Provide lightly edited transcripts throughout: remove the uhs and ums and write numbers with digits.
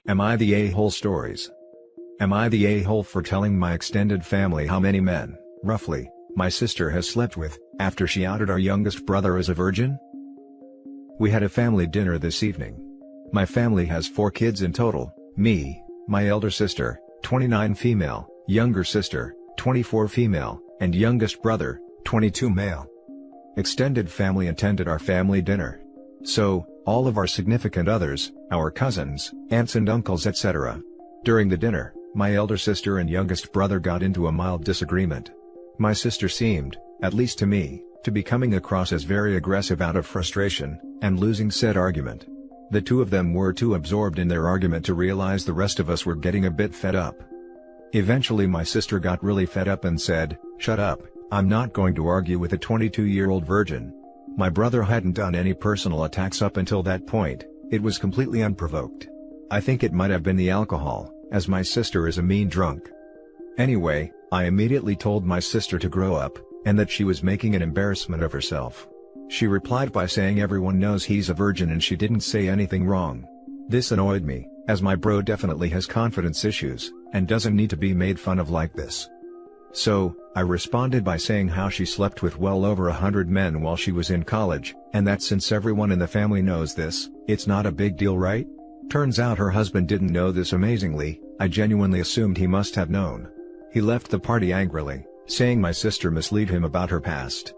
Am I the a-hole stories? Am I the a-hole for telling my extended family how many men, roughly, my sister has slept with, after she outed our youngest brother as a virgin? We had a family dinner this evening. My family has 4 kids in total: me, my elder sister, 29 female, younger sister, 24 female, and youngest brother, 22 male. Extended family attended our family dinner. So, all of our significant others, our cousins, aunts and uncles etc. During the dinner, my elder sister and youngest brother got into a mild disagreement. My sister seemed, at least to me, to be coming across as very aggressive out of frustration, and losing said argument. The two of them were too absorbed in their argument to realize the rest of us were getting a bit fed up. Eventually my sister got really fed up and said, "Shut up, I'm not going to argue with a 22-year-old virgin." My brother hadn't done any personal attacks up until that point. It was completely unprovoked. I think it might have been the alcohol, as my sister is a mean drunk. Anyway, I immediately told my sister to grow up, and that she was making an embarrassment of herself. She replied by saying everyone knows he's a virgin and she didn't say anything wrong. This annoyed me, as my bro definitely has confidence issues, and doesn't need to be made fun of like this. So, I responded by saying how she slept with well over 100 men while she was in college, and that since everyone in the family knows this, it's not a big deal, right? Turns out her husband didn't know this. Amazingly, I genuinely assumed he must have known. He left the party angrily, saying my sister misled him about her past.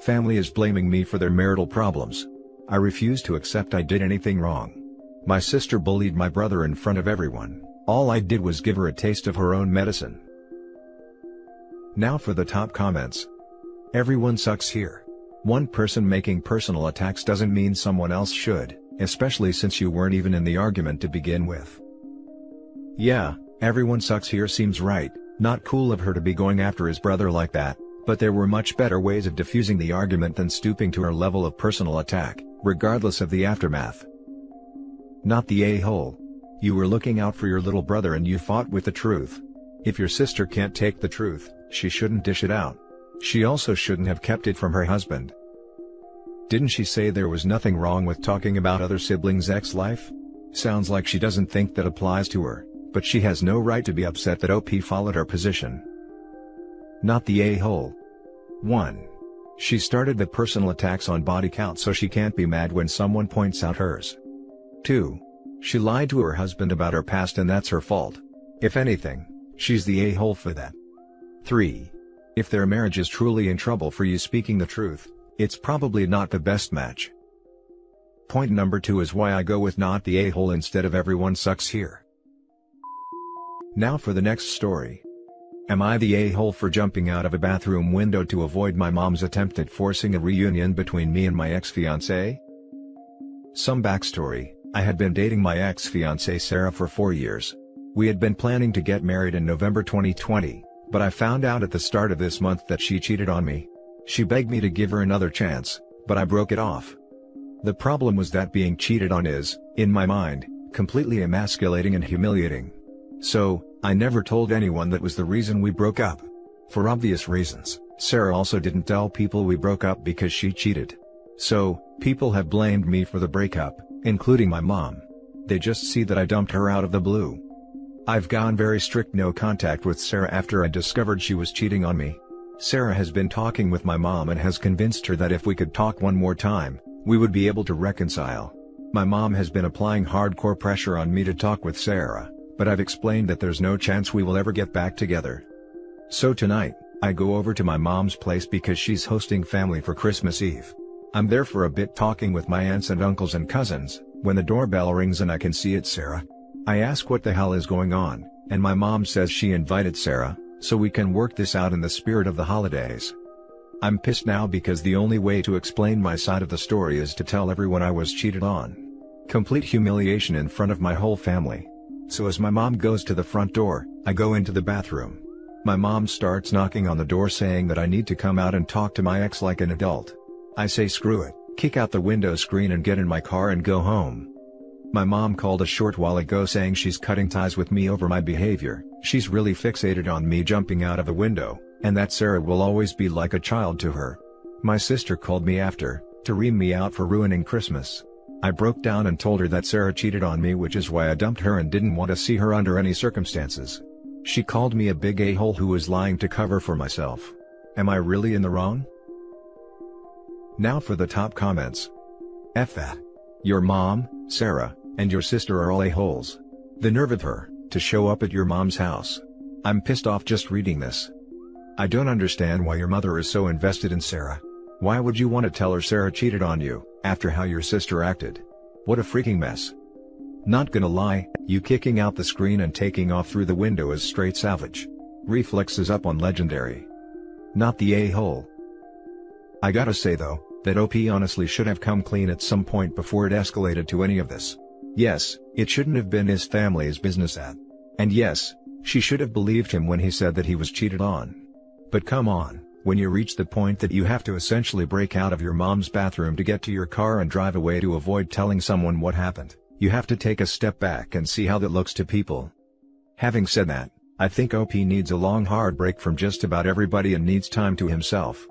Family is blaming me for their marital problems. I refuse to accept I did anything wrong. My sister bullied my brother in front of everyone. All I did was give her a taste of her own medicine. Now for the top comments. Everyone sucks here. One person making personal attacks doesn't mean someone else should, especially since you weren't even in the argument to begin with. Yeah, everyone sucks here seems right. Not cool of her to be going after his brother like that, but there were much better ways of diffusing the argument than stooping to her level of personal attack, regardless of the aftermath. Not the a-hole. You were looking out for your little brother and you fought with the truth. If your sister can't take the truth, she shouldn't dish it out. She also shouldn't have kept it from her husband. Didn't she say there was nothing wrong with talking about other siblings' ex-life? Sounds like she doesn't think that applies to her, but she has no right to be upset that OP followed her position. Not the a-hole. 1. She started the personal attacks on body count so she can't be mad when someone points out hers. 2. She lied to her husband about her past and that's her fault. If anything, she's the a-hole for that. 3. If their marriage is truly in trouble for you speaking the truth, it's probably not the best match. Point number 2 is why I go with not the a-hole instead of everyone sucks here. Now for the next story. Am I the a-hole for jumping out of a bathroom window to avoid my mom's attempt at forcing a reunion between me and my ex-fiancé? Some backstory: I had been dating my ex-fiancée Sarah for 4 years. We had been planning to get married in November 2020, but I found out at the start of this month that she cheated on me. She begged me to give her another chance, but I broke it off. The problem was that being cheated on is, in my mind, completely emasculating and humiliating. So, I never told anyone that was the reason we broke up. For obvious reasons, Sarah also didn't tell people we broke up because she cheated. So, people have blamed me for the breakup, including my mom. They just see that I dumped her out of the blue. I've gone very strict no contact with Sarah after I discovered she was cheating on me. Sarah has been talking with my mom and has convinced her that if we could talk one more time, we would be able to reconcile. My mom has been applying hardcore pressure on me to talk with Sarah, but I've explained that there's no chance we will ever get back together. So tonight, I go over to my mom's place because she's hosting family for Christmas Eve. I'm there for a bit talking with my aunts and uncles and cousins, when the doorbell rings and I can see it's Sarah. I ask what the hell is going on, and my mom says she invited Sarah, so we can work this out in the spirit of the holidays. I'm pissed now because the only way to explain my side of the story is to tell everyone I was cheated on. Complete humiliation in front of my whole family. So as my mom goes to the front door, I go into the bathroom. My mom starts knocking on the door saying that I need to come out and talk to my ex like an adult. I say screw it, kick out the window screen and get in my car and go home. My mom called a short while ago saying she's cutting ties with me over my behavior. She's really fixated on me jumping out of the window, and that Sarah will always be like a child to her. My sister called me after, to ream me out for ruining Christmas. I broke down and told her that Sarah cheated on me, which is why I dumped her and didn't want to see her under any circumstances. She called me a big a-hole who was lying to cover for myself. Am I really in the wrong? Now for the top comments. F that. Your mom, Sarah, and your sister are all a-holes. The nerve of her, to show up at your mom's house. I'm pissed off just reading this. I don't understand why your mother is so invested in Sarah. Why would you want to tell her Sarah cheated on you, after how your sister acted? What a freaking mess. Not gonna lie, you kicking out the screen and taking off through the window is straight savage. Reflexes up on legendary. Not the a-hole. I gotta say though, that OP honestly should have come clean at some point before it escalated to any of this. Yes, it shouldn't have been his family's business at. And yes, she should have believed him when he said that he was cheated on. But come on, when you reach the point that you have to essentially break out of your mom's bathroom to get to your car and drive away to avoid telling someone what happened, you have to take a step back and see how that looks to people. Having said that, I think OP needs a long hard break from just about everybody and needs time to himself.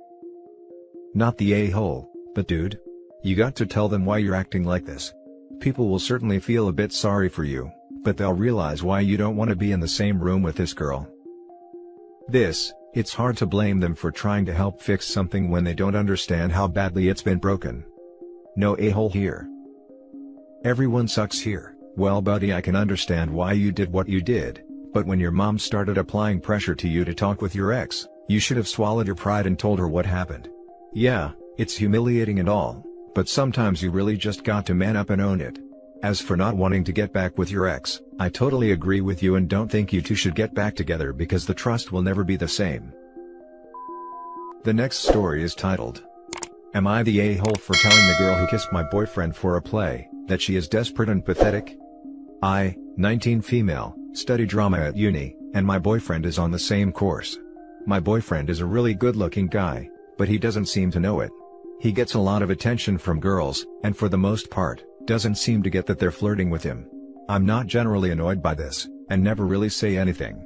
Not the a-hole, but dude. You got to tell them why you're acting like this. People will certainly feel a bit sorry for you, but they'll realize why you don't want to be in the same room with this girl. It's hard to blame them for trying to help fix something when they don't understand how badly it's been broken. No a-hole here. Everyone sucks here. Well buddy, I can understand why you did what you did, but when your mom started applying pressure to you to talk with your ex, you should have swallowed your pride and told her what happened. Yeah, it's humiliating and all, but sometimes you really just got to man up and own it. As for not wanting to get back with your ex, I totally agree with you and don't think you two should get back together because the trust will never be the same. The next story is titled, Am I the a-hole for telling the girl who kissed my boyfriend for a play, that she is desperate and pathetic? I, 19 female, study drama at uni, and my boyfriend is on the same course. My boyfriend is a really good-looking guy, but he doesn't seem to know it. He gets a lot of attention from girls, and for the most part, doesn't seem to get that they're flirting with him. I'm not generally annoyed by this, and never really say anything.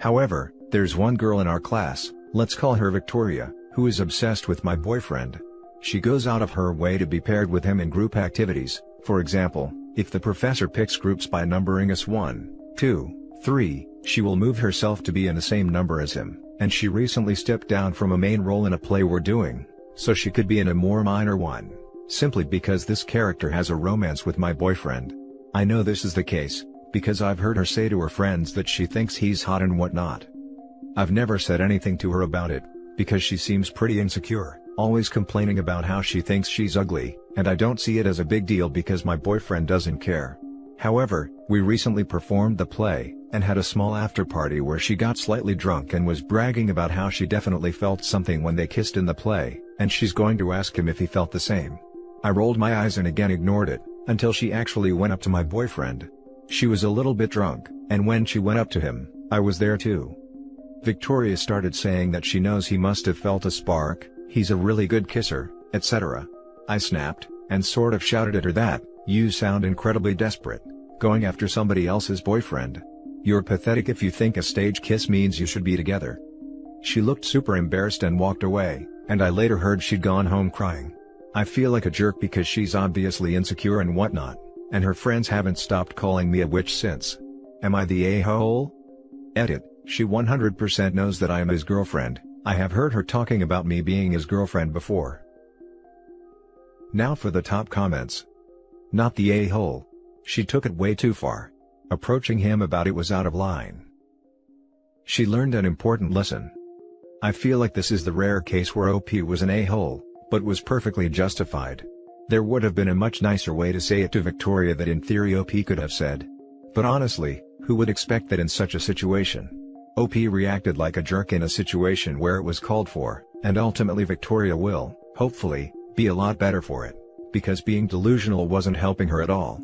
However, there's one girl in our class, let's call her Victoria, who is obsessed with my boyfriend. She goes out of her way to be paired with him in group activities. For example, if the professor picks groups by numbering us 1, 2, 3, she will move herself to be in the same number as him, and she recently stepped down from a main role in a play we're doing, so she could be in a more minor one, simply because this character has a romance with my boyfriend. I know this is the case, because I've heard her say to her friends that she thinks he's hot and whatnot. I've never said anything to her about it, because she seems pretty insecure, always complaining about how she thinks she's ugly, and I don't see it as a big deal because my boyfriend doesn't care. However, we recently performed the play, and had a small after-party where she got slightly drunk and was bragging about how she definitely felt something when they kissed in the play, and she's going to ask him if he felt the same. I rolled my eyes and again ignored it, until she actually went up to my boyfriend. She was a little bit drunk, and when she went up to him, I was there too. Victoria started saying that she knows he must have felt a spark, he's a really good kisser, etc. I snapped, and sort of shouted at her that, you sound incredibly desperate, going after somebody else's boyfriend. You're pathetic if you think a stage kiss means you should be together. She looked super embarrassed and walked away, and I later heard she'd gone home crying. I feel like a jerk because she's obviously insecure and whatnot, and her friends haven't stopped calling me a witch since. Am I the a-hole? Edit, she 100% knows that I am his girlfriend. I have heard her talking about me being his girlfriend before. Now for the top comments. Not the a-hole. She took it way too far. Approaching him about it was out of line. She learned an important lesson. I feel like this is the rare case where OP was an a-hole, but was perfectly justified. There would have been a much nicer way to say it to Victoria that in theory OP could have said. But honestly, who would expect that in such a situation? OP reacted like a jerk in a situation where it was called for, and ultimately Victoria will, hopefully, be a lot better for it, because being delusional wasn't helping her at all.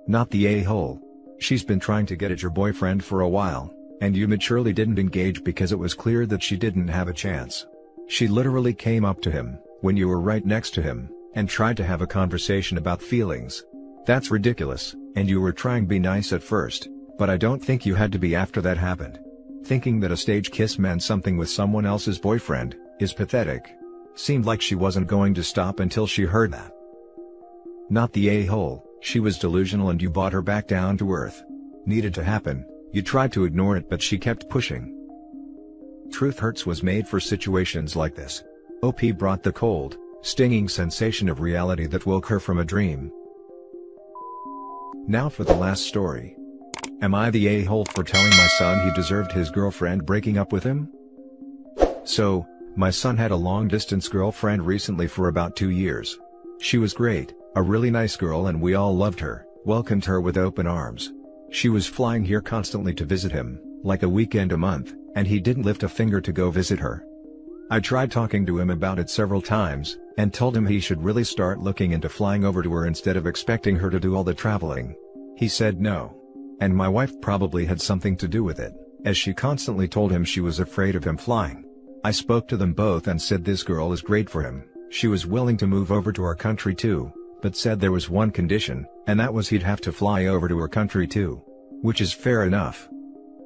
Not the a-hole. She's been trying to get at your boyfriend for a while, and you maturely didn't engage because it was clear that she didn't have a chance. She literally came up to him, when you were right next to him, and tried to have a conversation about feelings. That's ridiculous, and you were trying to be nice at first, but I don't think you had to be after that happened. Thinking that a stage kiss meant something with someone else's boyfriend, is pathetic. Seemed like she wasn't going to stop until she heard that. Not the a-hole, she was delusional and you brought her back down to earth. Needed to happen, you tried to ignore it but she kept pushing. Truth Hurts was made for situations like this. OP brought the cold, stinging sensation of reality that woke her from a dream. Now for the last story. Am I the a-hole for telling my son he deserved his girlfriend breaking up with him? So, my son had a long-distance girlfriend recently for about 2 years. She was great, a really nice girl, and we all loved her, welcomed her with open arms. She was flying here constantly to visit him, like a weekend a month, and he didn't lift a finger to go visit her. I tried talking to him about it several times, and told him he should really start looking into flying over to her instead of expecting her to do all the traveling. He said no. And my wife probably had something to do with it, as she constantly told him she was afraid of him flying. I spoke to them both and said this girl is great for him, she was willing to move over to our country too, but said there was one condition, and that was he'd have to fly over to her country too. Which is fair enough.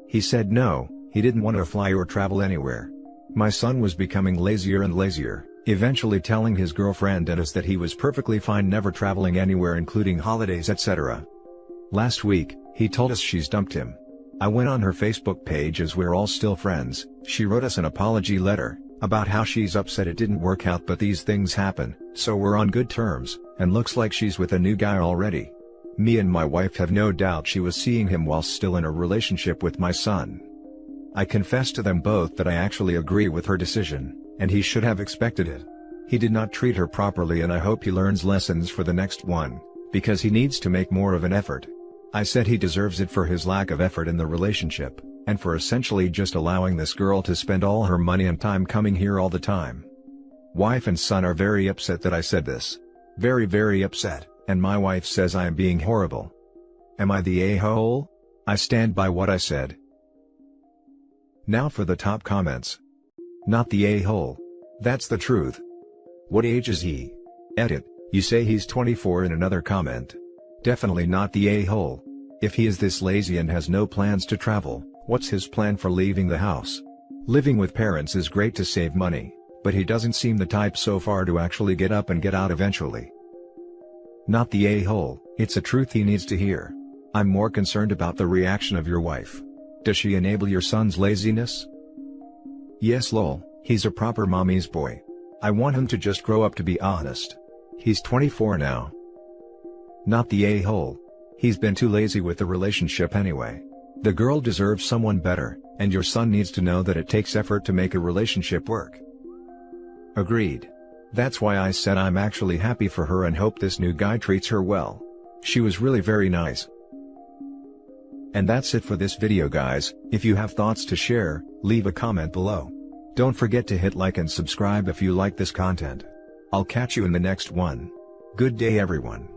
He said no, he didn't want to fly or travel anywhere. My son was becoming lazier and lazier, eventually telling his girlfriend and us that he was perfectly fine never traveling anywhere including holidays etc. Last week, he told us she's dumped him. I went on her Facebook page as we're all still friends. She wrote us an apology letter, about how she's upset it didn't work out but these things happen, so we're on good terms, and looks like she's with a new guy already. Me and my wife have no doubt she was seeing him while still in a relationship with my son. I confessed to them both that I actually agree with her decision, and he should have expected it. He did not treat her properly and I hope he learns lessons for the next one, because he needs to make more of an effort. I said he deserves it for his lack of effort in the relationship, and for essentially just allowing this girl to spend all her money and time coming here all the time. Wife and son are very upset that I said this. Very upset, and my wife says I am being horrible. Am I the a-hole? I stand by what I said. Now for the top comments. Not the a-hole. That's the truth. What age is he? Edit, you say he's 24 in another comment. Definitely not the a-hole. If he is this lazy and has no plans to travel, what's his plan for leaving the house? Living with parents is great to save money, but he doesn't seem the type so far to actually get up and get out eventually. Not the a-hole, it's a truth he needs to hear. I'm more concerned about the reaction of your wife. Does she enable your son's laziness? Yes lol, he's a proper mommy's boy. I want him to just grow up to be honest. He's 24 now. Not the a-hole. He's been too lazy with the relationship anyway. The girl deserves someone better, and your son needs to know that it takes effort to make a relationship work. Agreed. That's why I said I'm actually happy for her and hope this new guy treats her well. She was really very nice. And that's it for this video guys. If you have thoughts to share, leave a comment below. Don't forget to hit like and subscribe if you like this content. I'll catch you in the next one. Good day everyone.